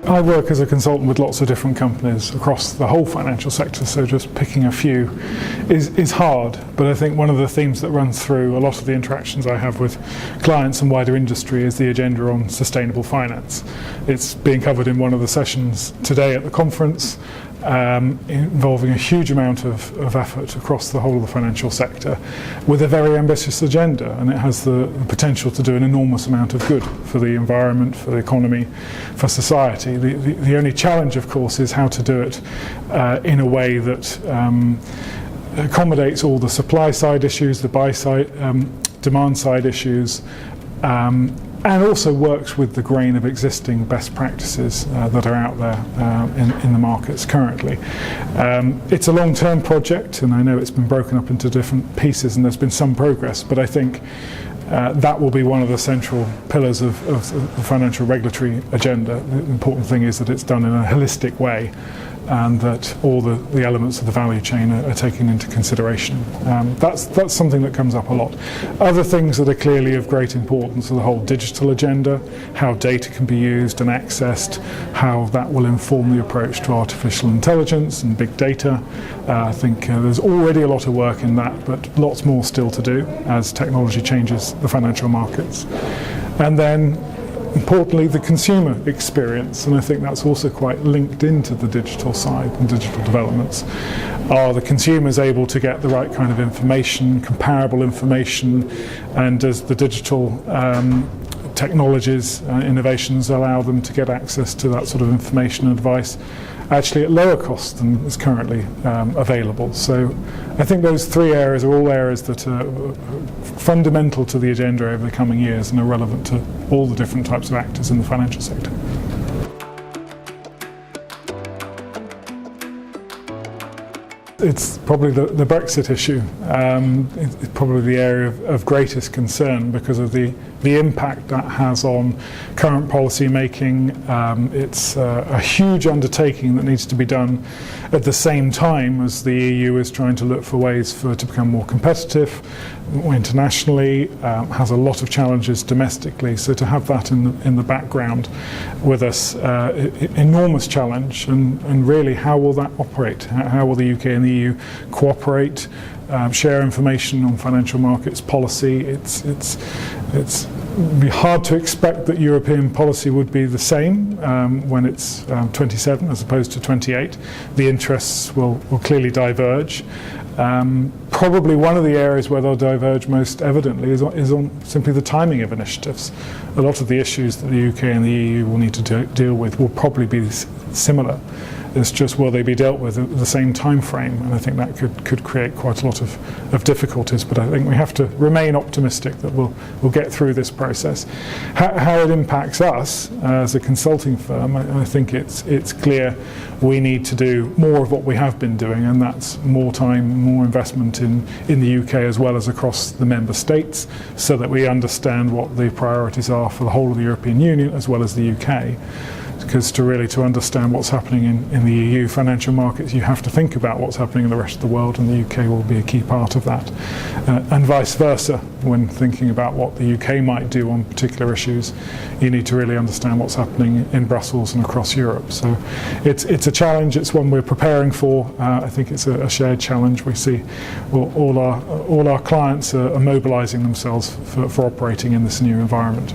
I work as a consultant with lots of different companies across the whole financial sector, so just picking a few is hard. But I think one of the themes that runs through a lot of the interactions I have with clients and wider industry is the agenda on sustainable finance. It's being covered in one of the sessions today at the conference, involving a huge amount of effort across the whole of the financial sector with a very ambitious agenda, and it has the potential to do an enormous amount of good for the environment, for the economy, for society. The only challenge, of course, is how to do it in a way that accommodates all the supply side issues, the buy side, demand side issues, and also works with the grain of existing best practices that are out there in the markets currently. It's a long-term project, and I know it's been broken up into different pieces and there's been some progress, but I think that will be one of the central pillars of the financial regulatory agenda. The important thing is that it's done in a holistic way, and that all the elements of the value chain are taken into consideration. That's something that comes up a lot. Other things that are clearly of great importance are the whole digital agenda, how data can be used and accessed, how that will inform the approach to artificial intelligence and big data. I think there's already a lot of work in that, but lots more still to do as technology changes the financial markets. And then importantly, the consumer experience, and I think that's also quite linked into the digital side and digital developments. Are the consumers able to get the right kind of information, comparable information, and does the digital technologies, innovations allow them to get access to that sort of information and advice actually at lower cost than is currently available? So I think those three areas are all areas that are fundamental to the agenda over the coming years and are relevant to all the different types of actors in the financial sector. It's probably the Brexit issue. It's probably the area of greatest concern because of the impact that has on current policy making. It's a huge undertaking that needs to be done at the same time as the EU is trying to look for ways to become more competitive internationally, has a lot of challenges domestically. So to have that in the background with us, enormous challenge, and really how will that operate? How will the UK and the EU cooperate, share information on financial markets policy? It's be hard to expect that European policy would be the same when it's 27 as opposed to 28. The interests will clearly diverge. Probably one of the areas where they'll diverge most evidently is on simply the timing of initiatives. A lot of the issues that the UK and the EU will need to deal with will probably be similar. It's just will they be dealt with at the same time frame, and I think that could create quite a lot of difficulties. But I think we have to remain optimistic that we'll get through this process. How it impacts us as a consulting firm, I think it's clear we need to do more of what we have been doing, and that's more time, more investment in the UK as well as across the member states, so that we understand what the priorities are for the whole of the European Union as well as the UK. Because to understand what's happening in the EU financial markets, you have to think about what's happening in the rest of the world, and the UK will be a key part of that. And vice versa, when thinking about what the UK might do on particular issues, you need to really understand what's happening in Brussels and across Europe. So it's a challenge, it's one we're preparing for. I think it's a shared challenge. We see all our clients are mobilising themselves for operating in this new environment.